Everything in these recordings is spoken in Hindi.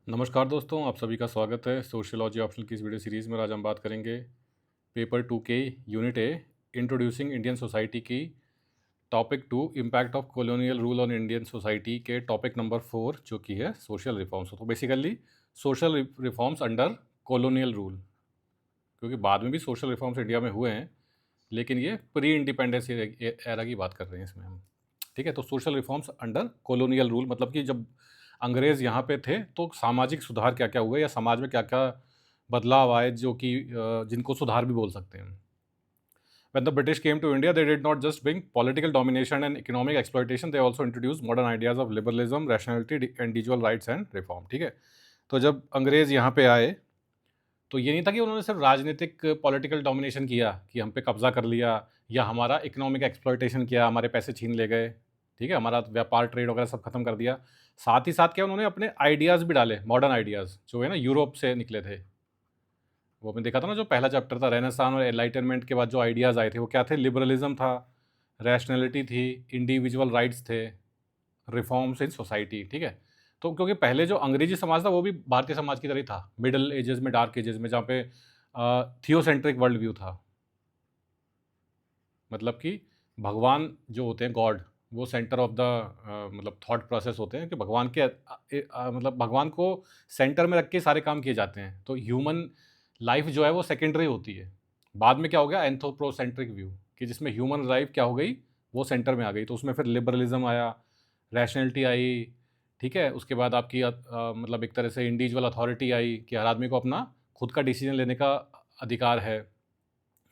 नमस्कार दोस्तों, आप सभी का स्वागत है सोशियोलॉजी ऑप्शनल की इस वीडियो सीरीज़ में। आज हम बात करेंगे पेपर 2 के unit A introducing Indian society की topic 2 impact of colonial rule on Indian society के टॉपिक नंबर 4 जो कि है सोशल रिफॉर्म्स। तो basically social reforms under colonial rule, क्योंकि बाद में भी सोशल रिफॉर्म्स इंडिया में हुए हैं, लेकिन ये प्री इंडिपेंडेंस एरा की बात कर रहे हैं इसमें हम। ठीक है, तो social reforms under colonial rule मतलब कि जब अंग्रेज़ यहाँ पे थे तो सामाजिक सुधार क्या-क्या हुए या समाज में क्या-क्या बदलाव आए जो कि जिनको सुधार भी बोल सकते हैं। When the British came to India, they did not just bring political domination and economic exploitation, they also introduced modern ideas of liberalism, rationality, individual rights and reform। ठीक है, तो जब अंग्रेज़ यहाँ पे आए तो ये नहीं था कि उन्होंने सिर्फ राजनीतिक पॉलिटिकल डोमिनेशन किया कि हम पे कब्जा कर लिया या हमारा इकोनॉमिक एक्सप्लॉइटेशन किया, हमारे पैसे छीन ले गए, ठीक है, हमारा व्यापार ट्रेड वगैरह सब खत्म कर दिया। साथ ही साथ क्या उन्होंने अपने आइडियाज़ भी डाले, मॉडर्न आइडियाज़ जो है ना यूरोप से निकले थे। वो आपने देखा था ना, जो पहला चैप्टर था रेनेसां और एनलाइटनमेंट के बाद जो आइडियाज़ आए थे वो क्या थे? लिबरलिज्म था, रैशनैलिटी थी, इंडिविजुअल राइट्स थे, रिफॉर्म्स इन सोसाइटी। ठीक है, तो क्योंकि पहले जो अंग्रेजी समाज था वो भी भारतीय समाज की तरह ही था, मिडल एजेस में, डार्क एजेस में, जहाँ पे थियोसेंट्रिक वर्ल्ड व्यू था। मतलब कि भगवान जो होते हैं, गॉड, वो सेंटर ऑफ द मतलब थॉट प्रोसेस होते हैं कि भगवान के मतलब भगवान को सेंटर में रख के सारे काम किए जाते हैं। तो ह्यूमन लाइफ जो है वो सेकेंडरी होती है। बाद में क्या हो गया, एंथ्रोपोसेंट्रिक व्यू, कि जिसमें ह्यूमन लाइफ क्या हो गई, वो सेंटर में आ गई। तो उसमें फिर लिबरलिज्म आया, रैशनैलिटी आई, ठीक है। उसके बाद आपकी मतलब एक तरह से इंडिविजुअल अथॉरिटी आई कि हर आदमी को अपना खुद का डिसीजन लेने का अधिकार है,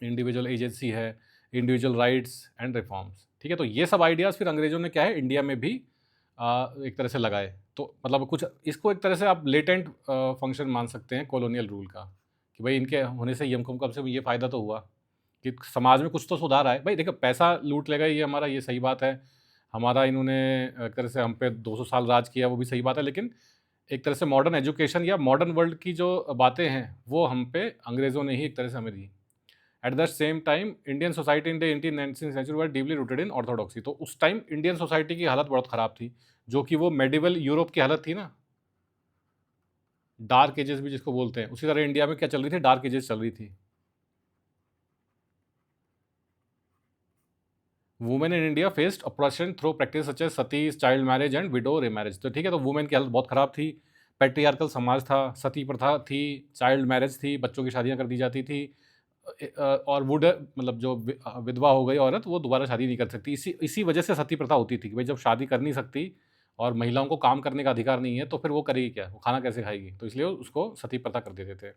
इंडिविजुअल एजेंसी है, इंडिविजुअल राइट्स एंड रिफॉर्म्स। ठीक है, तो ये सब आइडियाज़ फिर अंग्रेज़ों ने क्या है इंडिया में भी एक तरह से लगाए। तो मतलब कुछ इसको एक तरह से आप लेटेंट फंक्शन मान सकते हैं कॉलोनियल रूल का, कि भाई इनके होने से हमको कम से कम ये फ़ायदा तो हुआ कि समाज में कुछ तो सुधार आए। भाई देखो, पैसा लूट लेगा ये हमारा, ये सही बात है। हमारा इन्होंने एक तरह से हम पे 200 साल राज किया, वो भी सही बात है, लेकिन एक तरह से मॉडर्न एजुकेशन या मॉडर्न वर्ल्ड की जो बातें हैं वो हम पे अंग्रेज़ों ने ही एक तरह से हमें दी। At the same time Indian society in the 18th century were deeply rooted in orthodoxy. तो उस टाइम इंडियन सोसाइटी की हालत बहुत ख़राब थी, जो कि वो मेडिवल यूरोप की हालत थी ना, डार्क एजेस भी जिसको बोलते हैं, उसी तरह इंडिया में क्या चल रही थी, डार्क एजेस चल रही थी। Women in India faced oppression through practice such as sati, child marriage and widow remarriage. तो ठीक है, तो वुमेन की हालत बहुत ख़राब थी, पैट्रियार्कल समाज था, सती प्रथा थी, चाइल्ड मैरिज थी, बच्चों की शादियाँ कर दी जाती थी, और वुड मतलब जो विधवा हो गई औरत, वो दोबारा शादी नहीं कर सकती। इसी इसी वजह से सती प्रथा होती थी कि भाई जब शादी कर नहीं सकती और महिलाओं को काम करने का अधिकार नहीं है तो फिर वो करेगी क्या, वो खाना कैसे खाएगी, तो इसलिए उसको सती प्रथा कर देते थे।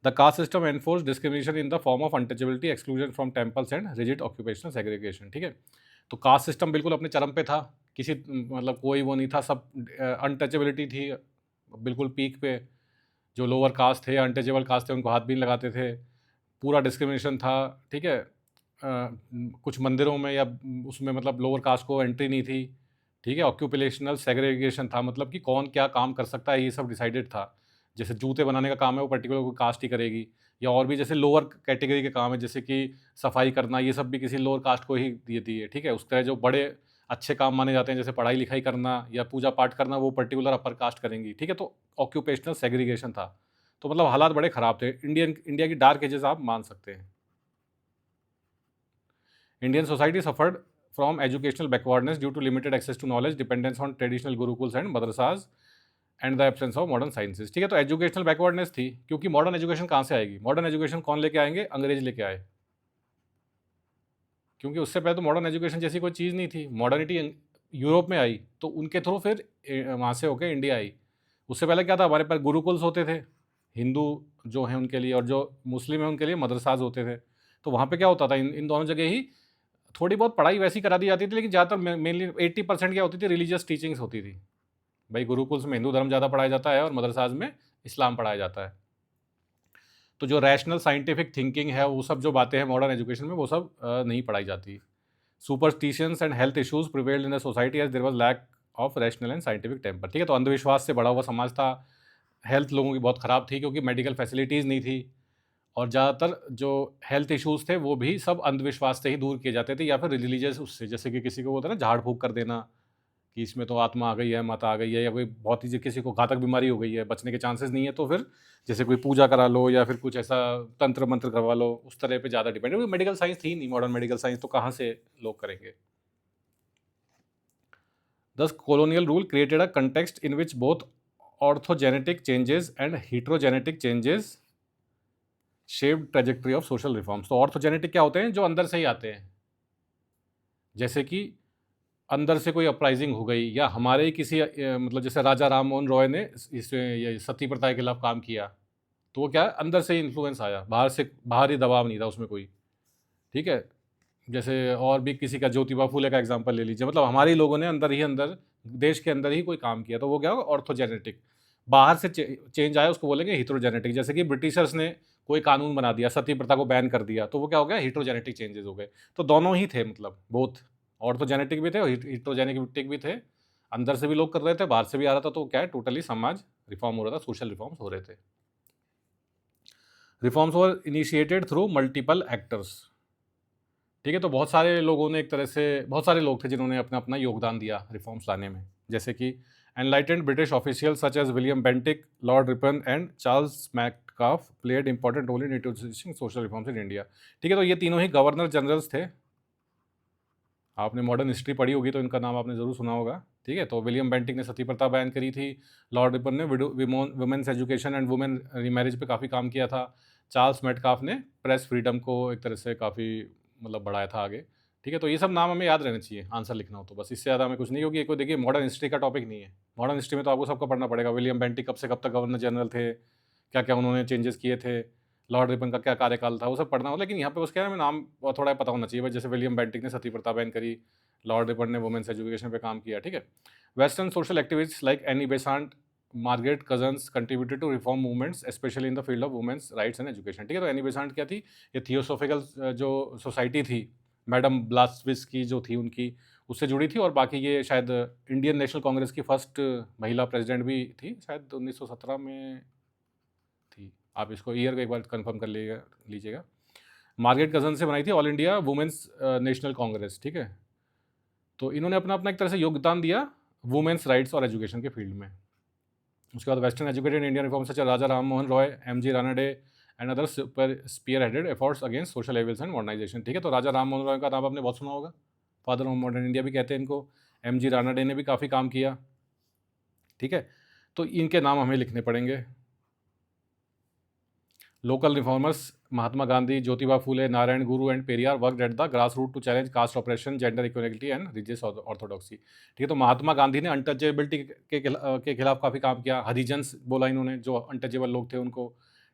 The caste system enforce discrimination in the form of untouchability, exclusion from temples and rigid occupational segregation. ठीक है, तो कास्ट सिस्टम बिल्कुल अपने चरम पे था, किसी मतलब कोई वो नहीं था, सब अनटचेबिलिटी थी बिल्कुल पीक पे। जो लोअर कास्ट थे, अनटचेबल कास्ट थे, उनको हाथ भी नहीं लगाते थे, पूरा डिस्क्रिमिनेशन था। ठीक है, कुछ मंदिरों में या उसमें मतलब लोअर कास्ट को एंट्री नहीं थी। ठीक है, ऑक्यूपेशनल सेग्रीगेशन था, मतलब कि कौन क्या काम कर सकता है ये सब डिसाइडेड था। जैसे जूते बनाने का काम है वो पर्टिकुलर कोई कास्ट ही करेगी, या और भी जैसे लोअर कैटेगरी के काम है जैसे कि सफाई करना, ये सब भी किसी लोअर कास्ट को ही दिए दिए। ठीक है, उसका जो बड़े अच्छे काम माने जाते हैं जैसे पढ़ाई लिखाई करना या पूजा पाठ करना, वो पर्टिकुलर अपर कास्ट करेंगी। ठीक है, तो ऑक्यूपेशनल सेग्रीगेशन था। तो मतलब हालात बड़े ख़राब थे, इंडिया की डार्क एजेस आप मान सकते हैं। Indian society suffered from educational backwardness due to limited access to knowledge, dependence on traditional gurukuls and madrasas and the absence of modern sciences. ठीक है, तो एजुकेशनल बैकवर्डनेस थी, क्योंकि मॉडर्न एजुकेशन कहाँ से आएगी? मॉडर्न एजुकेशन कौन लेके आएंगे? अंग्रेज लेके आए, क्योंकि उससे पहले तो मॉडर्न एजुकेशन जैसी कोई चीज़ नहीं थी। मॉडर्निटी यूरोप में आई तो उनके थ्रू फिर वहाँ से होके इंडिया आई। उससे पहले क्या था, हमारे पास गुरुकुल्स होते थे, हिंदू जो हैं उनके लिए, और जो मुस्लिम हैं उनके लिए मदरसाज होते थे। तो वहाँ पे क्या होता था, इन इन दोनों जगह ही थोड़ी बहुत पढ़ाई वैसी करा दी जाती थी, लेकिन ज़्यादातर मेनली 80% क्या होती थी, रिलीजियस टीचिंग्स होती थी। भाई गुरुकुल्स में हिंदू धर्म ज़्यादा पढ़ाया जाता है और मदरसाज में इस्लाम पढ़ाया जाता है। तो जो रैशनल साइंटिफिक थिंकिंग है, वो सब जो बातें हैं मॉडर्न एजुकेशन में, वो सब नहीं पढ़ाई जाती। Superstitions and health issues prevailed in the society as there was lack of rational and scientific temper. ठीक है, तो अंधविश्वास से बड़ा हुआ समाज था, हेल्थ लोगों की बहुत ख़राब थी क्योंकि मेडिकल फैसिलिटीज़ नहीं थी, और ज़्यादातर जो हेल्थ इश्यूज़ थे वो भी सब अंधविश्वास से ही दूर किए जाते थे या फिर रिलीजियस उससे, जैसे कि किसी को बोलते हैं ना झाड़ फूँक कर देना, कि इसमें तो आत्मा आ गई है, मत आ गई है, या कोई बहुत ही किसी को घातक बीमारी हो गई है, बचने के चांसेस नहीं है, तो फिर जैसे कोई पूजा करा लो या फिर कुछ ऐसा तंत्र मंत्र करवा लो, उस तरह पे ज़्यादा डिपेंड है। मेडिकल साइंस थी नहीं, मॉडर्न मेडिकल साइंस, तो कहाँ से लोग करेंगे। Thus, colonial rule created a context in which both orthogenetic changes and heterogenetic changes shaped trajectory of social reforms. तो ऑर्थोजेनेटिक क्या होते हैं? जो अंदर से ही आते हैं, जैसे कि अंदर से कोई अपराइजिंग हो गई, या हमारे ही किसी मतलब जैसे राजा राम मोहन रॉय ने इस ये सती प्रथा के खिलाफ काम किया, तो वो क्या है, अंदर से ही इन्फ्लुएंस आया, बाहरी दबाव नहीं था उसमें कोई। ठीक है, जैसे और भी किसी का ज्योतिबा फूले का एग्जांपल ले लीजिए, मतलब हमारे ही लोगों ने अंदर ही अंदर देश के अंदर ही कोई काम किया, तो वो क्या होगा, ऑर्थोजेनेटिक। बाहर से चेंज आया उसको बोलेंगे हीट्रोजेनेटिक। जैसे कि ब्रिटिशर्स ने कोई कानून बना दिया, सती प्रथा को बैन कर दिया, तो वो क्या हो गया, हीट्रोजेनेटिक चेंजेस हो गए। तो दोनों ही थे, मतलब बोथ ऑर्थोजेनेटिक भी थे और हीट्रोजेनेटिक भी थे। अंदर से भी लोग कर रहे थे, बाहर से भी आ रहा था, तो क्या है, टोटली समाज रिफॉर्म हो रहा था, सोशल रिफॉर्म्स हो रहे थे। रिफॉर्म्स वर इनिशिएटेड थ्रू मल्टीपल एक्टर्स। ठीक है, तो बहुत सारे लोगों ने, एक तरह से बहुत सारे लोग थे जिन्होंने अपना अपना योगदान दिया रिफॉर्म्स लाने में, जैसे कि enlightened British officials such as William Bentinck, Lord Ripon and Charles Metcalfe played important role in introducing social reforms in India. ठीक है, तो ये तीनों ही गवर्नर जनरल्स थे। आपने मॉडर्न हिस्ट्री पढ़ी होगी तो इनका नाम आपने ज़रूर सुना होगा। ठीक है, तो विलियम बेंटिक ने सती प्रथा बैन करी थी, लॉर्ड रिपन ने women's education and women remarriage पे काफ़ी काम किया था, चार्ल्स मेटकाफ ने प्रेस फ्रीडम को एक तरह से काफ़ी मतलब बढ़ाया था आगे। ठीक है, तो ये सब नाम हमें याद रहने चाहिए आंसर लिखना हो तो, बस इससे ज़्यादा हमें कुछ नहीं, क्योंकि कोई देखिए मॉडर्न हिस्ट्री का टॉपिक नहीं है। मॉडर्न हिस्ट्री में तो आपको सबका पढ़ना पड़ेगा, विलियम बेंटिक कब से कब तक गवर्नर जनरल थे, क्या क्या उन्होंने चेंजेस किए थे, लॉर्ड रिपन का क्या कार्यकाल था, वो सब पढ़ना हो। लेकिन यहाँ पे बस क्या है, हमें नाम थोड़ा पता होना चाहिए, बस जैसे विलियम बेंटिक ने सती प्रथा बैन करी, लॉर्ड रिपन ने वुमेन्स एजुकेशन पे काम किया। ठीक है, western social activists like Annie Besant, Margaret Cousins contributed to reform movements specially in the field of women's rights and education. ठीक है, तो एनी बेसांट क्या थी, ये थियोसॉफिकल जो सोसाइटी थी, मैडम ब्लास्टविस जो थी उनकी, उससे जुड़ी थी। और बाकी ये शायद इंडियन नेशनल कांग्रेस की फर्स्ट महिला प्रेसिडेंट भी थी, शायद 1917 में थी। आप इसको ईयर को एक बार कंफर्म कर लीजिएगा। मार्गरेट कजन से बनाई थी All India Women's National Congress. ठीक है, तो इन्होंने अपना अपना एक तरह से योगदान दिया वुमेन्स राइट्स और एजुकेशन के फील्ड में। उसके बाद western educated Indian reform such Raja Ram Mohan Roy, M G. Ranade and other spearheaded efforts against social evils and modernisation. ठीक है, तो राजा राम मोहन रॉय का नाम आपने बहुत सुना होगा, फादर ऑफ मॉडर्न इंडिया भी कहते हैं इनको। एम.जी. रानडे ने भी काफ़ी काम किया। ठीक है, तो इनके नाम हमें लिखने पड़ेंगे। Local reformers Mahatma Gandhi, Jyotiba Phule, Narayana Guru and Periyar worked at the grass root to challenge caste operation, gender equality and religious orthodoxy. ठीक है, तो महात्मा गांधी ने अनटचेबिलिटी के खिलाफ काफ़ी काम किया, हरिजन्स बोला इन्होंने, जो अनटचेबल लोग थे उनको।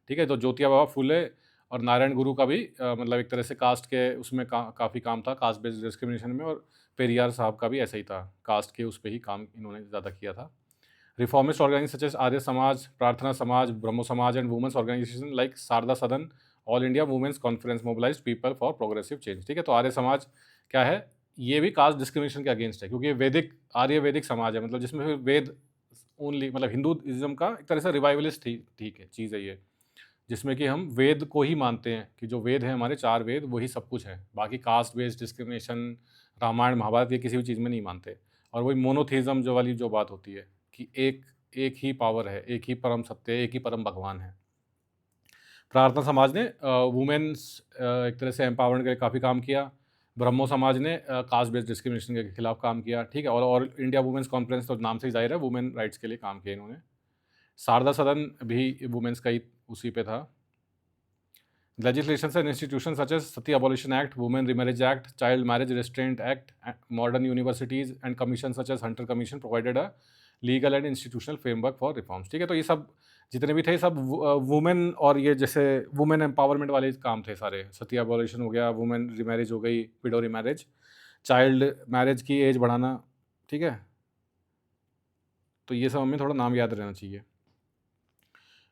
ठीक है, तो ज्योतिबा फूले और नारायण गुरु का भी मतलब एक तरह से कास्ट के उसमें काफ़ी काम था, कास्ट बेस्ड डिस्क्रिमिनेशन में। और पेरियार साहब का भी ऐसा ही था, कास्ट के उस पर ही काम इन्होंने ज़्यादा किया था। Reformist organizations such as Arya Samaj, Prarthana Samaj, Brahmo Samaj, and women's organizations like Sarda Sadan, All India Women's Conference mobilized people for progressive change। ठीक है, तो आर्य समाज क्या है, ये भी कास्ट डिस्क्रिमिनेशन के अगेंस्ट है, क्योंकि वैदिक आर्य वैदिक समाज है, मतलब जिसमें वेद ओनली, मतलब हिंदुइज्म का एक तरह से रिवाइवलिस्ट ठीक है चीज़ है ये, जिसमें कि हम वेद को ही मानते हैं कि जो वेद है हमारे 4 वेद वही सब कुछ है, बाकी caste based discrimination, Ramayana Mahabharata ये किसी भी चीज़ में नहीं मानते। और वही मोनोथीज़म जो वाली जो बात होती है कि एक एक ही पावर है, एक ही परम सत्य है, एक ही परम भगवान है। प्रार्थना समाज ने वुमेन्स एक तरह से एम्पावरमेंट के लिए काफ़ी काम किया। ब्रह्मो समाज ने कास्ट बेस्ड डिस्क्रिमिनेशन के खिलाफ काम किया। ठीक है, और इंडिया वुमेन्स कॉन्फ्रेंस तो नाम से ही जाहिर है वुमेन राइट्स के लिए काम किया इन्होंने। शारदा सदन भी वुमेन्स का ही उसी पे था। Legislations and institutions such as Sati Abolition Act, Women Remarriage Act, Child Marriage Restraint Act, modern universities and commissions such as Hunter Commission provided a legal and institutional framework for reforms। ठीक है, तो ये सब जितने भी थे सब वुमेन और ये जैसे वुमेन एम्पावरमेंट वाले काम थे सारे। सती एबॉलिशन हो गया, वुमेन रिमैरिज हो गई, विडो रिमैरिज, चाइल्ड मैरिज की एज बढ़ाना। ठीक है, तो ये सब हमें थोड़ा नाम याद रहना चाहिए।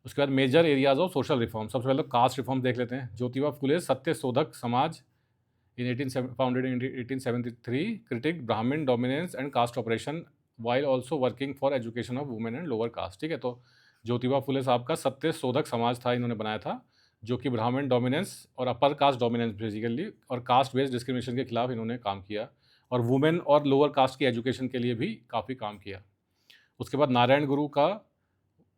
उसके बाद major areas of social reform, सबसे पहले कास्ट रिफॉर्म देख लेते हैं। Jyotiba Phule Satya Shodhak Samaj in founded in 1873 critic Brahmin dominance and caste operation while also working for education of women and lower caste. ठीक है, तो ज्योतिबा फुले साहब का सत्य शोधक समाज था, इन्होंने बनाया था, जो कि ब्राह्मण डोमिनेंस और अपर कास्ट डोमिनेंस बेसिकली और कास्ट बेस्ड डिस्क्रिमिनेशन के खिलाफ इन्होंने काम किया। और वुमेन और लोअर कास्ट की एजुकेशन के लिए भी काफ़ी काम किया। उसके बाद नारायण गुरु का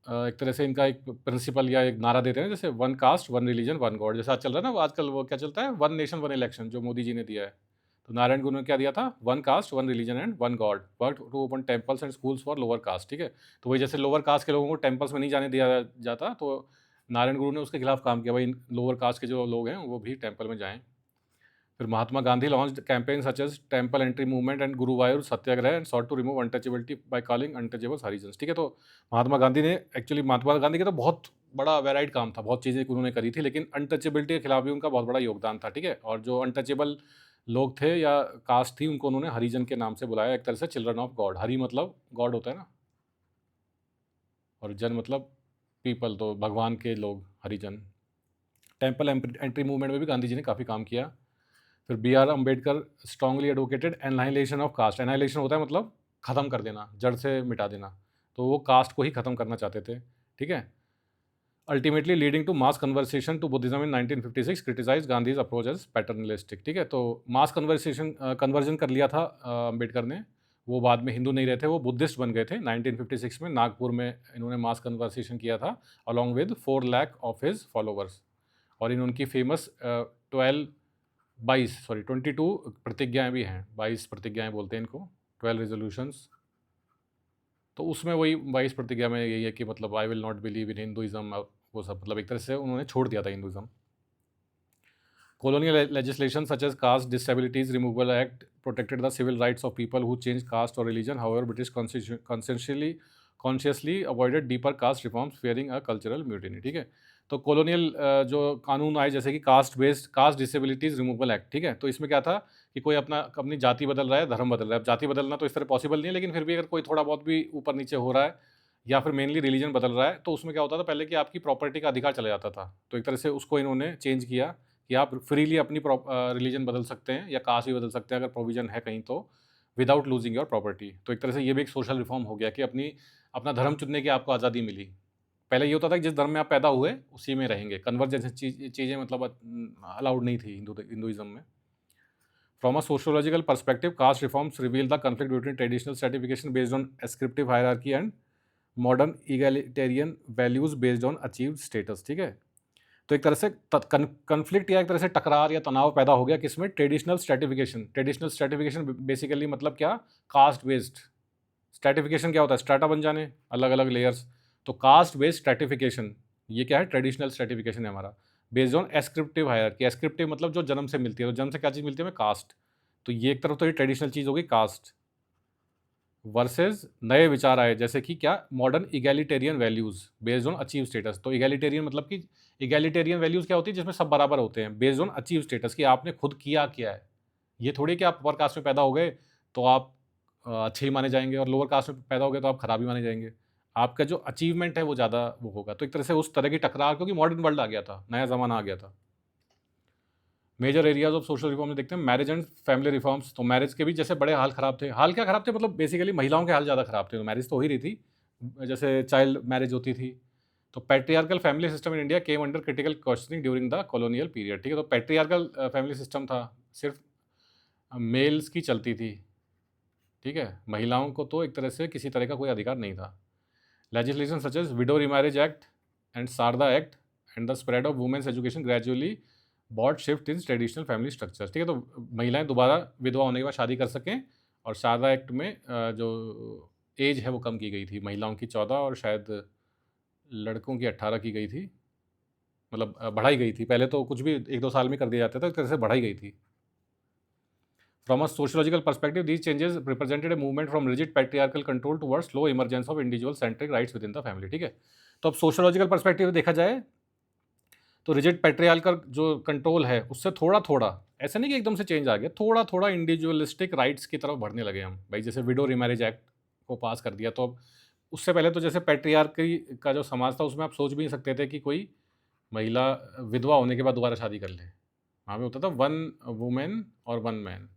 एक तरह से इनका एक प्रिंसिपल या एक नारा देते हैं, जैसे one caste one religion one God, जैसा आज चल रहा है ना, वो आजकल वो क्या चलता है, वन नेशन वन इलेक्शन, जो मोदी जी ने दिया है। तो नारायण गुरु ने क्या दिया था, one caste one religion and one god, work to open temples and schools for lower caste. ठीक है, तो वही जैसे लोअर कास्ट के लोगों को टेम्पल्स में नहीं जाने दिया जाता, तो नारायण गुरु ने उसके खिलाफ काम किया, भाई लोअर कास्ट के जो लोग हैं वो भी टेम्पल में जाएं। फिर Mahatma Gandhi launched campaign such as temple entry movement and Guruvayur Satyagraha and sought to remove untouchability by calling untouchables Harijans. ठीक है, तो महात्मा गांधी ने एक्चुअली, महात्मा गांधी का तो बहुत बड़ा वेराइड काम था, बहुत चीज़ें उन्होंने करी थी, लेकिन अनटचेबिलिटी के खिलाफ भी उनका बहुत बड़ा योगदान था। ठीक है, और जो अनटचेबल लोग थे या कास्ट थी, उनको उन्होंने हरिजन के नाम से बुलाया, एक तरह से चिल्ड्रन ऑफ गॉड। हरि मतलब गॉड होता है ना, और जन मतलब पीपल, तो भगवान के लोग हरिजन। टेम्पल एंट्री मूवमेंट में भी गांधी जी ने काफ़ी काम किया। फिर B R Ambedkar strongly advocated annihilation of caste. Annihilation होता है मतलब ख़त्म कर देना, जड़ से मिटा देना, तो वो कास्ट को ही ख़त्म करना चाहते थे। ठीक है, ultimately leading to mass conversation to Buddhism in 1956, criticise Gandhi's approach as paternalistic. ठीक है, तो मास कन्वर्जन कर लिया था अम्बेडकर ने, वो बाद में हिंदू नहीं रहे थे, वो बुद्धिस्ट बन गए थे। 1956 में नागपुर में इन्होंने मास कन्वर्सेशन किया था along with 4 lakh of his followers, और इन उनकी फेमस 22 प्रतिज्ञाएं भी हैं, 22 प्रतिज्ञाएं बोलते हैं इनको, 12 रेजोल्यूशंस। तो उसमें वही 22 प्रतिज्ञा में यही है कि मतलब I will not believe in Hinduism, वो सब मतलब एक तरह से उन्होंने छोड़ दिया था Hinduism. Colonial legislation such as Caste Disabilities Removal Act protected the civil rights of people who changed caste or religion. However, British consciously avoided deeper caste reforms, fearing a cultural mutiny. ठीक है, तो कॉलोनियल जो कानून आए, जैसे कि कास्ट डिसेबिलिटीज़ रिमूवल एक्ट। ठीक है, तो इसमें क्या था कि कोई अपनी जाति बदल रहा है, धर्म बदल रहा है। अब जाति बदलना तो इस तरह पॉसिबल नहीं है, लेकिन फिर भी अगर कोई थोड़ा बहुत भी ऊपर नीचे हो रहा है या फिर मेनली रिलीजन बदल रहा है, तो उसमें क्या होता था पहले कि आपकी प्रॉपर्टी का अधिकार चला जाता था। तो एक तरह से उसको इन्होंने चेंज किया कि आप फ्रीली अपनी रिलीजन बदल सकते हैं या कास्ट भी बदल सकते हैं अगर प्रोविजन है कहीं, तो विदाउट लूजिंग योर प्रॉपर्टी। तो एक तरह से ये भी एक सोशल रिफॉर्म हो गया कि अपना धर्म चुनने की आपको आज़ादी मिली। पहले ये होता था कि जिस धर्म में आप पैदा हुए उसी में रहेंगे, कन्वर्ट जैसी चीज़ें मतलब अलाउड नहीं थी हिंदुइज्म में। From a sociological perspective, caste reforms reveal the conflict between traditional stratification based on ascriptive hierarchy and modern egalitarian values based on achieved status. ठीक है, तो एक तरह से कन्फ्लिक्ट या एक तरह से टकरार या तनाव पैदा हो गया किसमें, ट्रेडिशनल स्ट्रेटिफिकेशन बेसिकली मतलब क्या, कास्ट बेस्ड स्ट्रेटिफिकेशन क्या होता है, स्ट्रेटा बन जाने, अलग अलग लेयर्स। तो कास्ट बेस्ड स्ट्रेटिफिकेशन ये क्या है, ट्रेडिशनल स्ट्रेटिफिकेशन है हमारा, बेस्ड ऑन एस्क्रिप्टिव हायरार्की। एस्क्रिप्टिव मतलब जो जन्म से मिलती है, तो जन्म से क्या चीज़ मिलती है हमें, कास्ट। तो ये एक तरफ तो ये ट्रेडिशनल चीज़ होगी कास्ट, वर्सेस नए विचार आए जैसे कि क्या, modern egalitarian values based on achieve status. तो इगैलिटेरियन मतलब कि इगैलिटेरियन वैल्यूज क्या होती है, जिसमें सब बराबर होते हैं, बेस्ड ऑन अचीव स्टेटस, कि आपने खुद किया क्या है। ये थोड़ी कि आप अपर कास्ट में पैदा हो गए तो आप अच्छे ही माने जाएंगे, और लोअर कास्ट में पैदा हो गए तो आप खराब ही माने जाएंगे। आपका जो अचीवमेंट है वो ज़्यादा वो होगा। तो एक तरह से उस तरह की टकरार, क्योंकि मॉडर्न वर्ल्ड आ गया था, नया ज़माना आ गया था। Major areas of social reform में देखते हैं मैरिज एंड फैमिली रिफॉर्म्स। तो मैरिज के भी जैसे बड़े हाल ख़राब थे। हाल क्या ख़राब थे, मतलब बेसिकली महिलाओं के हाल ज़्यादा ख़राब थे। तो मैरिज तो हो ही रही थी, जैसे चाइल्ड मैरिज होती थी। तो patriarchal family system in India came under critical questioning during the colonial period. ठीक है, तो पैट्रियार्कल फैमिली सिस्टम था, सिर्फ मेल्स की चलती थी। ठीक है, महिलाओं को तो एक तरह से किसी तरह का कोई अधिकार नहीं था। Legislation such as widow remarriage act and Sharda act and the spread of women's education gradually bought shift in traditional family structures. ठीक है, तो महिलाएं दोबारा विधवा होने के बाद शादी कर सकें, और शारदा एक्ट में जो एज है वो कम की गई थी, महिलाओं की 14 और शायद लड़कों की 18 की गई थी, मतलब बढ़ाई गई थी। पहले तो कुछ भी 1-2 साल में कर दिया जाता था, एक तरह से बढ़ाई गई थी। From a sociological perspective, these changes represented a movement from rigid patriarchal control towards slow emergence of individual-centric rights within the family। ठीक है, तो अब सोशोलॉजिकल पर्सपेक्टिव देखा जाए तो रिजिड पैट्रियार्कल जो कंट्रोल है उससे थोड़ा थोड़ा, ऐसा नहीं कि एकदम से चेंज आ गया, थोड़ा थोड़ा इंडिविजुअलिस्टिक राइट्स की तरफ बढ़ने लगे हम। भाई जैसे विडो रीमैरिज एक्ट को पास कर दिया, तो अब उससे पहले तो जैसे पैट्रियार्की का जो समाज था उसमें आप सोच भी नहीं सकते थे कि कोई महिला विधवा होने के बाद दोबारा शादी कर ले। वहाँ पे होता था वन वुमेन और वन मैन,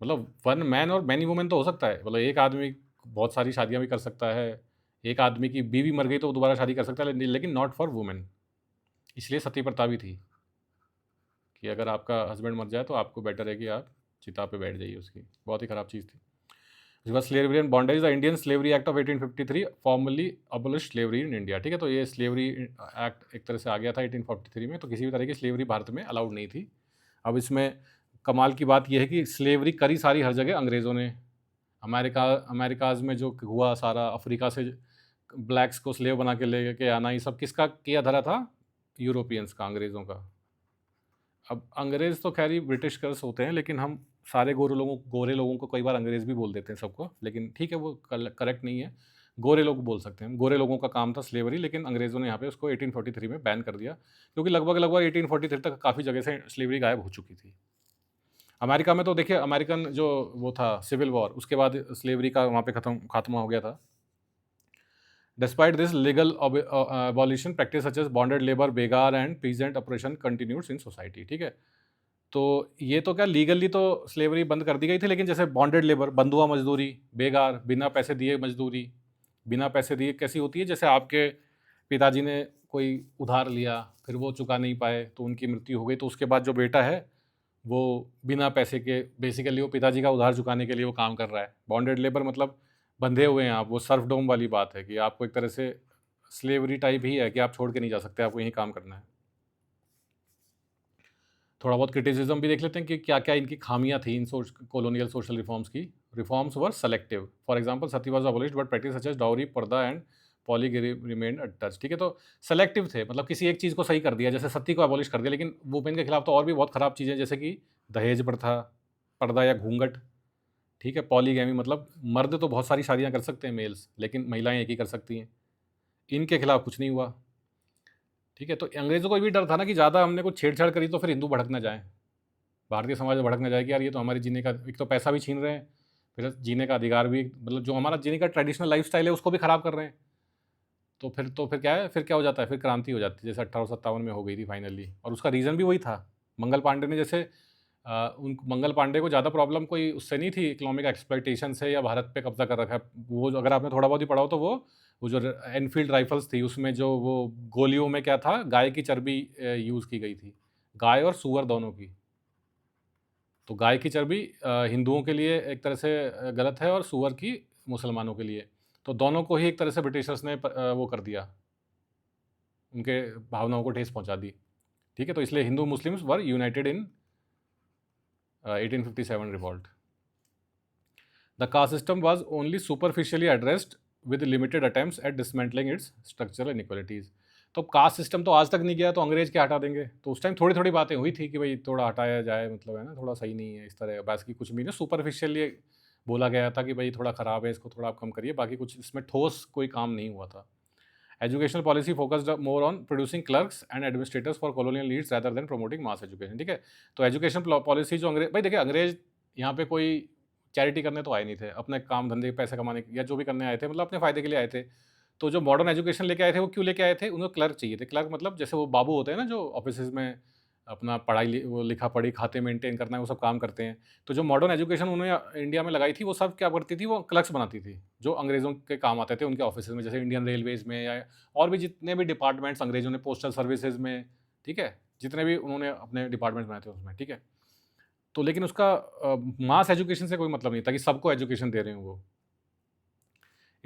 मतलब वन मैन और मैनी वुमेन तो हो सकता है, मतलब एक आदमी बहुत सारी शादियां भी कर सकता है, एक आदमी की बीवी मर गई तो वो दोबारा शादी कर सकता है, लेकिन नॉट फॉर वुमेन। इसलिए सती प्रथा भी थी कि अगर आपका हस्बैंड मर जाए तो आपको बेटर है कि आप चिता पे बैठ जाइए उसकी, बहुत ही ख़राब चीज़ थी। उसके बाद slavery and bondage, the Indian slavery act of 1853 formally abolish slavery in India. ठीक है, तो ये स्लेवरी एक्ट एक तरह से आ गया था 1843 में, तो किसी भी तरह की स्लेवरी भारत में अलाउड नहीं थी। अब इसमें कमाल की बात यह है कि स्लेवरी करी सारी हर जगह अंग्रेज़ों ने। अमेरिकाज़ में जो हुआ सारा, अफ्रीका से ब्लैक्स को स्लेव बना के ले के आना, ये सब किसका किया धरा था? यूरोपियंस का, अंग्रेज़ों का। अब अंग्रेज़ तो खैर ही ब्रिटिशर्स होते हैं, लेकिन हम सारे गोरे लोगों को कई बार अंग्रेज़ भी बोल देते हैं सबको, लेकिन ठीक है, वो करेक्ट नहीं है। गोरे लोग बोल सकते हैं, गोरे लोगों का काम था स्लेवरी, लेकिन अंग्रेज़ों ने यहाँ पे उसको 1843 में बैन कर दिया, क्योंकि लगभग 1843 तक काफ़ी जगह से स्लेवरी गायब हो चुकी थी। अमेरिका में तो देखिए, अमेरिकन जो वो था सिविल वॉर, उसके बाद स्लेवरी का वहाँ पे खात्मा हो गया था। Despite this, legal abolition practice such as bonded labor, begar and peasant operation continues in society। ठीक है, तो ये तो क्या लीगली तो स्लेवरी बंद कर दी गई थी, लेकिन जैसे बॉन्डेड लेबर, बंधुआ मजदूरी, बेगार, बिना पैसे दिए मजदूरी, बिना पैसे दिए कैसी होती है? जैसे आपके पिताजी ने कोई उधार लिया, फिर वो चुका नहीं पाए तो उनकी मृत्यु हो गई, तो उसके बाद जो बेटा है वो बिना पैसे के, बेसिकली वो पिताजी का उधार चुकाने के लिए वो काम कर रहा है। बॉन्डेड लेबर मतलब बंधे हुए हैं आप, वो सर्फडोम वाली बात है कि आपको एक तरह से स्लेवरी टाइप ही है कि आप छोड़ के नहीं जा सकते, आपको यहीं काम करना है। थोड़ा बहुत क्रिटिसिज्म भी देख लेते हैं कि क्या क्या इनकी खामियां थी इन कॉलोनियल सोशल रिफॉर्म्स की। Reforms were selective, for example sati was abolished but practice such as dowry, purdah and polygamy remained untouched. ठीक है, तो सेलेक्टिव थे, मतलब किसी एक चीज़ को सही कर दिया, जैसे सती को अबॉलिश कर दिया, लेकिन वुमेन के खिलाफ तो और भी बहुत ख़राब चीज़ें, जैसे कि दहेज प्रथा, पर्दा या घूंघट। ठीक है, पॉलीगैमी मतलब मर्द तो बहुत सारी शादियाँ कर सकते हैं मेल्स, लेकिन महिलाएं एक ही कर सकती हैं। इनके खिलाफ कुछ नहीं हुआ। ठीक है, तो अंग्रेज़ों को ये भी डर था ना कि ज़्यादा हमने कुछ छेड़छाड़ करी तो फिर हिंदू भड़क ना जाए, भारतीय समाज में भड़क ना जाए कि यार ये तो हमारे जीने का, एक तो पैसा भी छीन रहे हैं, फिर जीने का अधिकार भी, मतलब जो हमारा जीने का ट्रेडिशनल लाइफस्टाइल है उसको भी ख़राब कर रहे हैं। तो फिर क्या है, फिर क्या हो जाता है, फिर क्रांति हो जाती है, जैसे 1857 में हो गई थी फाइनली। और उसका रीज़न भी वही था, मंगल पांडे ने जैसे उन मंगल पांडे को ज़्यादा प्रॉब्लम कोई उससे नहीं थी, इकोनॉमिक एक्सप्लॉइटेशन से या भारत पे कब्जा कर रखा है। वो अगर आपने थोड़ा बहुत ही पढ़ा हो तो वो जो एनफील्ड राइफल्स थी उसमें जो वो गोलियों में क्या था, गाय की चर्बी यूज़ की गई थी, गाय और सूअर दोनों की। तो गाय की चर्बी हिंदुओं के लिए एक तरह से गलत है, और सूअर की मुसलमानों के लिए। तो दोनों को ही एक तरह से ब्रिटिशर्स ने वो कर दिया, उनके भावनाओं को ठेस पहुंचा दी। ठीक है, तो इसलिए Hindu Muslims were United in 1857 revolt. The caste system was only superficially addressed with limited attempts at dismantling its structural inequalities। तो कास्ट सिस्टम तो आज तक नहीं गया, तो अंग्रेज क्या हटा देंगे? तो उस टाइम थोड़ी थोड़ी बातें हुई थी कि भाई थोड़ा हटाया जाए, मतलब है ना, थोड़ा सही नहीं है इस तरह, बस की कुछ भी नहीं, सुपरफिशियली बोला गया था कि भाई थोड़ा ख़राब है, इसको थोड़ा आप कम करिए, बाकी कुछ इसमें ठोस कोई काम नहीं हुआ था। Educational policy focused more on producing clerks and administrators for colonial needs rather than promoting mass education. ठीक है, तो एजुकेशन पॉलिसी जो अंग्रेज, भाई देखिए अंग्रेज यहाँ पे कोई चैरिटी करने तो आए नहीं थे, अपने काम धंधे पैसे कमाने या जो भी करने आए थे, मतलब अपने फ़ायदे के लिए आए थे। तो जो मॉडर्न एजुकेशन लेके आए थे वो क्यों लेके आए थे? उन्हें क्लर्क चाहिए थे। क्लर्क मतलब जैसे वो बाबू होते हैं ना, जो ऑफिसेज में अपना वो लिखा पढ़ी, खाते मेंटेन करना है, वो सब काम करते हैं। तो जो मॉडर्न एजुकेशन उन्होंने इंडिया में लगाई थी, वो सब क्या करती थी, वो क्लर्क्स बनाती थी, जो अंग्रेज़ों के काम आते थे उनके ऑफिसेज में, जैसे इंडियन रेलवेज़ में या और भी जितने भी डिपार्टमेंट्स अंग्रेज़ों ने, पोस्टल सर्विसेज में, ठीक है, जितने भी उन्होंने अपने डिपार्टमेंट्स बनाए थे उसमें। ठीक है, तो लेकिन उसका मास एजुकेशन से कोई मतलब नहीं था कि सबको एजुकेशन दे रहे हैं वो।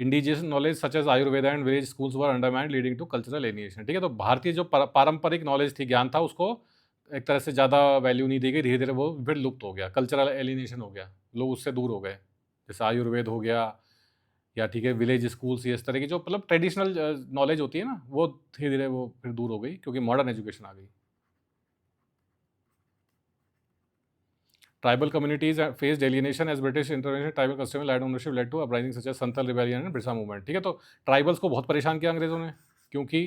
Indigenous knowledge such as Ayurveda and village schools were undermined leading to cultural alienation. ठीक है, तो भारतीय जो पारंपरिक नॉलेज थी, ज्ञान था, उसको एक तरह से ज़्यादा वैल्यू नहीं दी गई, धीरे धीरे वो फिर लुप्त हो गया, कल्चरल एलियनेशन हो गया, लोग उससे दूर हो गए। जैसे आयुर्वेद हो गया, या ठीक है विलेज स्कूल्स, ये इस तरह की जो मतलब ट्रेडिशनल नॉलेज होती है ना, वो धीरे धीरे वो फिर दूर हो गई, क्योंकि मॉडर्न एजुकेशन आ गई। Tribal communities faced alienation as British intervention, tribal custom, land ownership led to uprisings such as Santhal rebellion and Birsa movement। ठीक है, तो ट्राइबल्स को बहुत परेशान किया अंग्रेजों ने, क्योंकि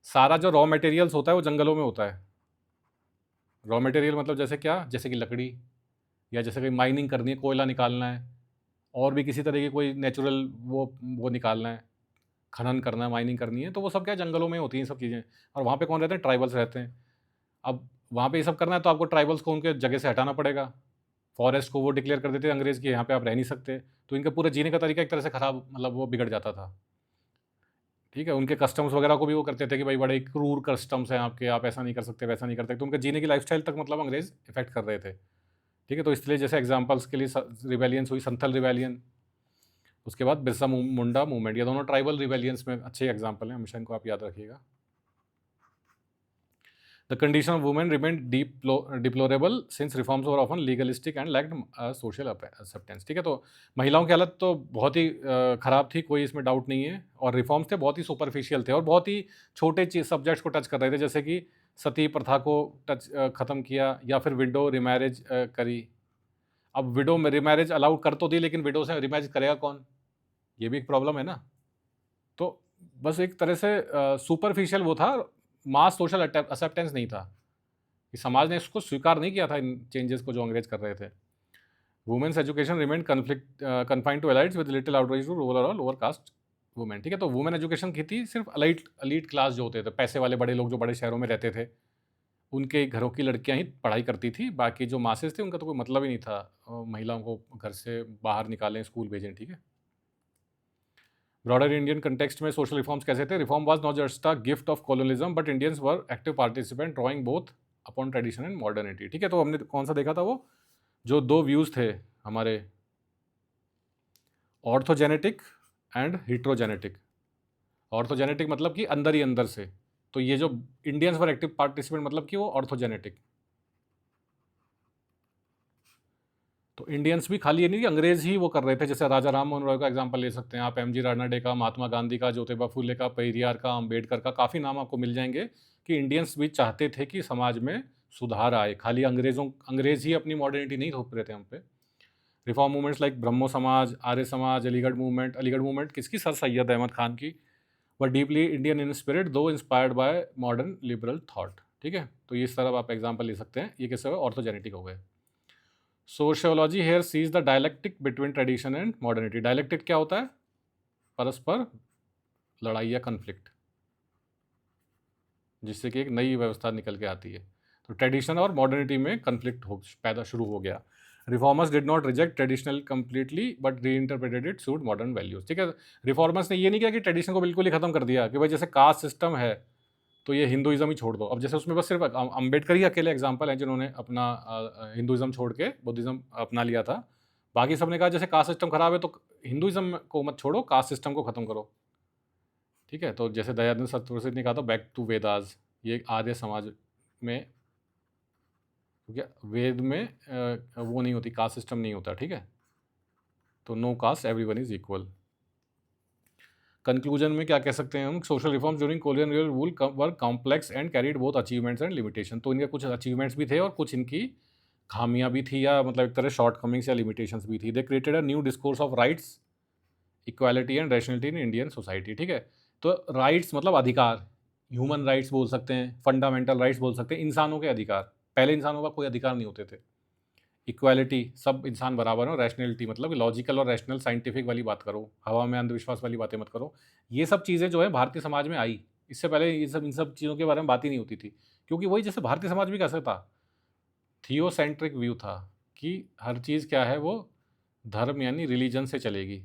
सारा जो रॉ मटेरियल्स होता है वो जंगलों में होता है। रॉ मटेरियल मतलब जैसे क्या, जैसे कि लकड़ी, या जैसे कि माइनिंग करनी है, कोयला निकालना है, और भी किसी तरह की कोई नेचुरल वो निकालना है, खनन करना है, माइनिंग करनी है, तो वो सब क्या जंगलों में होती हैं सब चीज़ें। और वहाँ पे कौन रहते हैं? ट्राइबल्स रहते हैं। अब वहाँ पे ये सब करना है तो आपको ट्राइबल्स को उनके जगह से हटाना पड़ेगा। फॉरेस्ट को वो डिक्लेयर कर देते अंग्रेज़ कि यहाँ पे आप रह नहीं सकते, तो इनका पूरा जीने का तरीका एक तरह से ख़राब, मतलब वो बिगड़ जाता था। ठीक है, उनके कस्टम्स वगैरह को भी वो करते थे कि भाई बड़े क्रूर कस्टम्स हैं आपके, आप ऐसा नहीं कर सकते, वैसा नहीं कर सकते, तो उनके जीने की लाइफ़स्टाइल तक मतलब अंग्रेज़ इफ़ेक्ट कर रहे थे। ठीक है। तो इसलिए जैसे एग्जाम्पल्स के लिए रिवेलियंस हुई, संथल रिवेलियन, उसके बाद बिरसा मुंडा मूवमेंट, ये दोनों ट्राइबल रिवेलियंस में अच्छे एग्जाम्पल हैं, हमेशा इनको आप याद रखिएगा। The condition of women remain deplorable since reforms were often legalistic and lacked social acceptance. ठीक है। तो महिलाओं की हालत तो बहुत ही ख़राब थी, कोई इसमें डाउट नहीं है, और रिफॉर्म्स थे बहुत ही सुपरफिशियल थे और बहुत ही छोटे सब्जेक्ट्स को टच कर रहे थे, जैसे कि सती प्रथा को ख़त्म किया, या फिर विडो रिमैरिज करी। अब विडो में रिमैरिज अलाउड कर तो दी, लेकिन विडो से रिमैरिज करेगा कौन, ये भी एक प्रॉब्लम है ना। तो बस एक तरह से सुपरफिशियल वो था, मास सोशल एक्सेप्टेंस नहीं था, कि समाज ने इसको स्वीकार नहीं किया था इन चेंजेस को जो अंग्रेज कर रहे थे। Women's education remain confined to elites with little outreach to rural और लोअर कास्ट वुमेन। ठीक है। तो वुमेन एजुकेशन की थी सिर्फ अलीट क्लास जो होते थे, पैसे वाले बड़े लोग जो बड़े शहरों में रहते थे, उनके घरों की लड़कियां ही पढ़ाई करती थी, बाकी जो मासेस थे उनका तो कोई मतलब ही नहीं था महिलाओं को घर से बाहर निकालें, स्कूल भेजें। ठीक है। ब्रॉडर इंडियन कंटेक्स्ट में सोशल रिफॉर्म्स कैसे थे? Reform was not just a gift of colonialism but Indians were active participant drawing both upon tradition and modernity. ठीक है। तो हमने कौन सा देखा था, वो जो दो व्यूज थे हमारे, ऑर्थोजेनेटिक एंड हिट्रोजेनेटिक। ऑर्थोजेनेटिक मतलब कि अंदर ही अंदर से, तो ये जो इंडियंस वर एक्टिव पार्टिसिपेंट मतलब कि वो ऑर्थोजेनेटिक। तो इंडियंस भी खाली ये नहीं कि अंग्रेज ही वो कर रहे थे, जैसे राजा राम मोहन रॉय का एग्जांपल ले सकते हैं आप, एमजी रानाडे का, महात्मा गांधी का, ज्योतिबा फूले का, पेरियार का, अंबेडकर का, काफ़ी नाम आपको मिल जाएंगे कि इंडियंस भी चाहते थे कि समाज में सुधार आए, खाली अंग्रेज ही अपनी मॉडर्निटी नहीं थोप रहे थे हम पे। रिफॉर्म मूवमेंट्स लाइक ब्रह्मो समाज, आर्य समाज, अलीगढ़ मूवमेंट किसकी? सर सैयद अहमद खान की, वर डीपली इंडियन इन स्पिरिट दो inspired by modern liberal thought. ठीक है। तो ये इस तरह आप एग्जाम्पल ले सकते हैं, ये किससे हुए? ऑर्थोजेनेटिक हो गए। Sociology here sees the dialectic between tradition and modernity. Dialectic क्या होता है? परस्पर लड़ाई या कन्फ्लिक्ट, जिससे कि एक नई व्यवस्था निकल के आती है। तो ट्रेडिशन और मॉडर्निटी में कन्फ्लिक्ट पैदा शुरू हो गया। Reformers did not reject traditional completely but reinterpreted it suit modern values. ठीक है। रिफॉर्मर्स ने ये नहीं किया कि ट्रेडिशन को बिल्कुल ही खत्म कर दिया, कि भाई जैसे कास्ट सिस्टम है तो ये हिंदुइज्म ही छोड़ दो। अब जैसे उसमें बस सिर्फ अंबेडकर ही अकेले एग्जाम्पल हैं जिन्होंने अपना हिंदुइज्म छोड़ के बुद्धिज्म अपना लिया था, बाकी सबने कहा जैसे कास्ट सिस्टम खराब है तो हिंदुइज्म को मत छोड़ो, कास्ट सिस्टम को खत्म करो। ठीक है। तो जैसे दयानंद सत्यार्थी ने कहा था बैक टू वेदास, ये आर्य समाज में, क्योंकि वेद में वो नहीं होती, कास्ट सिस्टम नहीं होता। ठीक है। तो no caste, everyone is equal. Conclusion में क्या कह सकते हैं हम? Social reforms during colonial rule were complex and carried both achievements and limitation. तो इनके कुछ अचीवमेंट्स भी थे और कुछ इनकी खामियां भी थी, या मतलब एक तरह शॉर्ट कमिंग्स या लिमिटेशंस भी थी। They created a new discourse of rights, equality and rationality in Indian society. ठीक है। तो राइट्स मतलब अधिकार, ह्यूमन राइट्स बोल सकते हैं, फंडामेंटल राइट्स बोल सकते हैं, इंसानों के अधिकार। पहले इंसानों का कोई अधिकार नहीं होते थे। इक्वालिटी, सब इंसान बराबर हो। रैशनलिटी मतलब लॉजिकल और रैशनल साइंटिफिक वाली बात करो, हवा में अंधविश्वास वाली बातें मत करो। ये सब चीज़ें जो है भारतीय समाज में आई, इससे पहले इन सब चीज़ों के बारे में बात ही नहीं होती थी, क्योंकि वही जैसे भारतीय समाज भी कैसा था, थियोसेंट्रिक व्यू था कि हर चीज़ क्या है, वो धर्म यानी रिलीजन से चलेगी।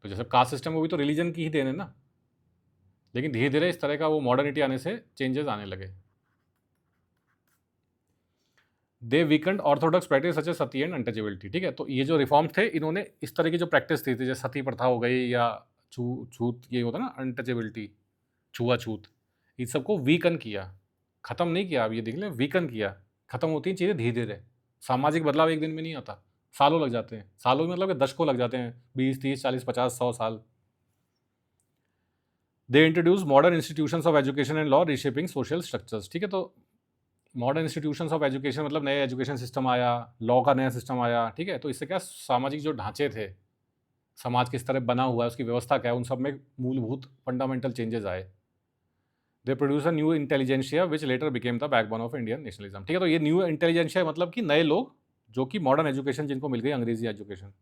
तो जैसे कास्ट सिस्टम वो भी तो रिलीजन की ही देन है ना, लेकिन धीरे धीरे इस तरह का वो मॉडर्निटी आने से चेंजेस आने लगे। They weakened orthodox practice such a sati and untouchability. ठीक है। तो ये जो रिफॉर्म्स थे, इन्होंने इस तरह की जो प्रैक्टिस थी जैसे सती प्रथा हो गई, या छूत, ये होता ना अनटचेबिलिटी, छुआछूत, इन सबको वीकन किया, खत्म नहीं किया। अब ये देख लें, वीकन किया। खत्म होती हैं चीज़ें धीरे धीरे, सामाजिक बदलाव एक दिन में नहीं आता, सालों लग जाते हैं। सालों में मतलब कि दशकों लग जाते हैं, 20, 30, 40, 50, 100 साल। They introduce modern institutions of education and law reshaping social structures. ठीक है। तो मॉडर्न इंस्टीट्यूशंस ऑफ एजुकेशन मतलब नए एजुकेशन सिस्टम आया, लॉ का नया सिस्टम आया। ठीक है। तो इससे क्या, सामाजिक जो ढांचे थे, समाज किस तरह बना हुआ है, उसकी व्यवस्था क्या है, उन सब में मूलभूत फंडामेंटल चेंजेस आए। They produce a new intelligentsia which letter became the backbone of Indian nationalism. ठीक है। तो ये न्यू इंटेलिजेंशिया मतलब कि नए लोग जो कि मॉडर्न एजुकेशन जिनको मिल गई, अंग्रेजी एजुकेशन।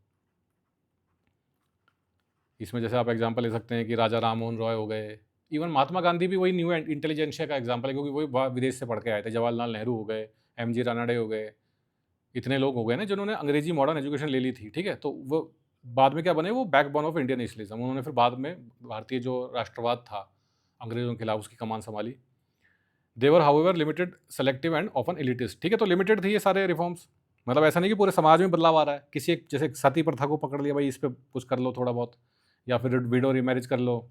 इसमें जैसे आप एग्जाम्पल ले सकते हैं कि राजा राम मोहन रॉय हो गए, इवन महात्मा गांधी भी वही न्यू इंटेलिजेंशिया का एग्जाम्पल है, क्योंकि वही विदेश से पढ़ के आए थे। जवाहरलाल नेहरू हो गए, एमजी रानाडे हो गए, इतने लोग हो गए ना जिन्होंने अंग्रेजी मॉडर्न एजुकेशन ले ली थी। ठीक है। तो वो बाद में क्या बने, वो बैकबोन ऑफ इंडियन नेशनलिज्म। उन्होंने फिर बाद में भारतीय जो राष्ट्रवाद था अंग्रेजों के खिलाफ, उसकी कमान संभाली। They were however limited, selective and often elitist. ठीक है। तो लिमिटेड थे ये सारे रिफॉर्म्स, मतलब ऐसा नहीं कि पूरे समाज में बदलाव आ रहा है, किसी एक जैसे सती प्रथा को पकड़ लिया, भाई इस पे कुछ कर लो थोड़ा बहुत, या फिर विडो रीमैरिज कर लो,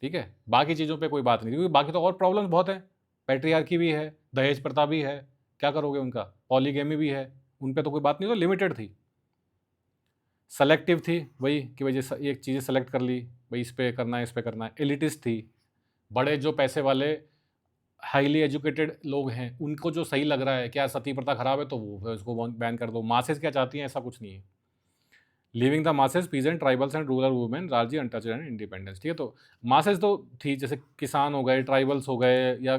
ठीक है, बाकी चीज़ों पे कोई बात नहीं, क्योंकि बाकी तो और प्रॉब्लम्स बहुत हैं, पैट्रियार्की भी है, दहेज प्रथा भी है, क्या करोगे उनका, पॉलीगेमी भी है, उन पे तो कोई बात नहीं, तो लिमिटेड थी। सेलेक्टिव थी, वही कि भाई जैसे एक चीज़ें सेलेक्ट कर ली, भाई इस पे करना है, इस पे करना है। एलिटिस्ट थी, बड़े जो पैसे वाले हाईली एजुकेटेड लोग हैं, उनको जो सही लग रहा है क्या सती प्रथा खराब है तो वो उसको बैन कर दो। मासेस क्या चाहती हैं, ऐसा कुछ नहीं है। Living the masses peasant tribals and rural women largely untouched and independence, ठीक है। तो मासेस तो थी, जैसे किसान हो गए, ट्राइबल्स हो गए, या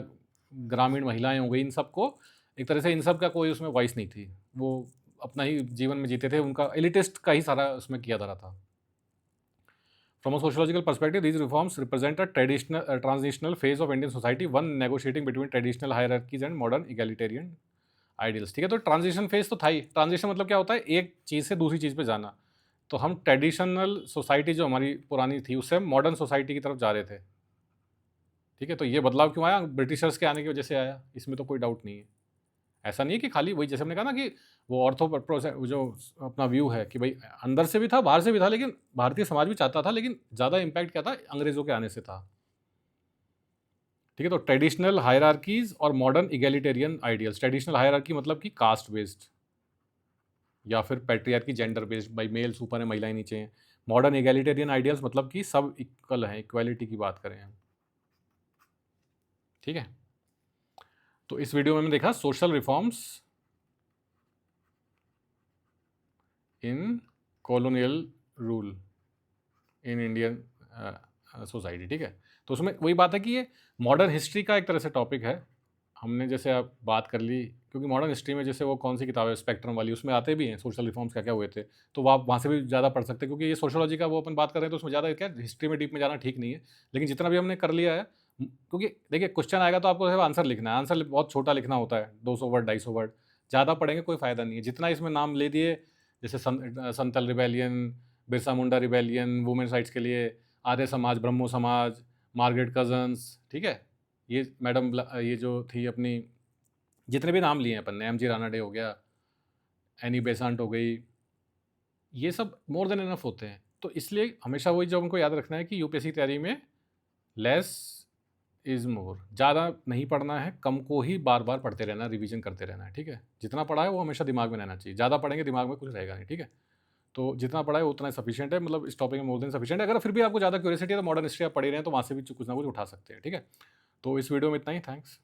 ग्रामीण महिलाएं हो गई, इन सबको एक तरह से इन सब का कोई उसमें वॉइस नहीं थी, वो अपना ही जीवन में जीते थे, उनका एलिटिस्ट का ही सारा उसमें किया जा रहा था। From a sociological perspective, these reforms represent a transitional phase of Indian society, one negotiating between traditional hierarchies and modern egalitarian ideals, ठीक है। तो ट्रांजिशन फेज तो था ही। ट्रांजिशन मतलब क्या होता है, एक चीज़ से दूसरी चीज़ पे जाना। तो हम ट्रेडिशनल सोसाइटी जो हमारी पुरानी थी, उससे हम मॉडर्न सोसाइटी की तरफ जा रहे थे, ठीक है। तो ये बदलाव क्यों आया, ब्रिटिशर्स के आने की वजह से आया, इसमें तो कोई डाउट नहीं है। ऐसा नहीं है कि खाली वही, जैसे हमने कहा ना कि वो जो अपना व्यू है कि भाई अंदर से भी था, बाहर से भी था, लेकिन भारतीय समाज भी चाहता था, लेकिन ज़्यादा इम्पैक्ट क्या था, अंग्रेज़ों के आने से था, ठीक है। तो ट्रेडिशनल हायरार्कीज और modern egalitarian ideals. Traditional hierarchy मतलब कि कास्ट बेस्ड, या फिर पैट्रियार्की जेंडर बेस्ड, भाई मेल्स ऊपर है, महिलाएं नीचे हैं। मॉडर्न इगैलिटेरियन आइडियल्स मतलब कि सब इक्वल हैं, इक्वालिटी की बात करें हम, ठीक है। तो इस वीडियो में हमने देखा social reforms in colonial rule in Indian society, ठीक है। तो उसमें वही बात है कि ये मॉडर्न हिस्ट्री का एक तरह से टॉपिक है। हमने जैसे आप बात कर ली, क्योंकि मॉडर्न हिस्ट्री में जैसे वो कौन सी किताब है स्पेक्ट्रम वाली, उसमें आते भी हैं सोशल रिफॉर्म्स क्या क्या हुए थे, तो वो आप वहाँ से भी ज़्यादा पढ़ सकते हैं, क्योंकि ये सोशोलॉजी का वो अपन बात कर रहे हैं, तो उसमें ज़्यादा क्या हिस्ट्री में डीप में जाना ठीक नहीं है। लेकिन जितना भी हमने कर लिया है, क्योंकि देखिए क्वेश्चन आएगा तो आपको आंसर लिखना है, आंसर बहुत छोटा लिखना होता है, 200 वर्ड 250 वर्ड, ज़्यादा पढ़ेंगे कोई फ़ायदा नहीं है। जितना इसमें नाम ले दिए, जैसे संतल rebellion, Birsa Munda rebellion, women rights के लिए, आर्य समाज, ब्रह्मो समाज, मार्गरेट कजन्स, ठीक है, ये मैडम ये जो थी अपनी, जितने भी नाम लिए हैं अपन ने, एम जी रानाडे हो गया, एनी बेसांट हो गई, ये सब मोर देन इनफ होते हैं। तो इसलिए हमेशा वही जो हमको याद रखना है कि यूपीएससी तैयारी में लेस इज़ मोर, ज़्यादा नहीं पढ़ना है, कम को ही बार बार पढ़ते रहना, रिवीजन करते रहना है, ठीक है। जितना पढ़ा है वो हमेशा दिमाग में रहना चाहिए, ज़्यादा पढ़ेंगे दिमाग में कुछ रहेगा नहीं, ठीक है। तो जितना पढ़ा है उतना सफिशिएंट है, मतलब इस टॉपिक में मोर देन सफिशिएंट है। अगर फिर भी आपको ज़्यादा क्यूरियोसिटी है तो मॉडर्न हिस्ट्री आप पढ़े रहें, तो वहाँ से भी कुछ ना कुछ उठा सकते हैं, ठीक है। तो इस वीडियो में इतना ही, थैंक्स।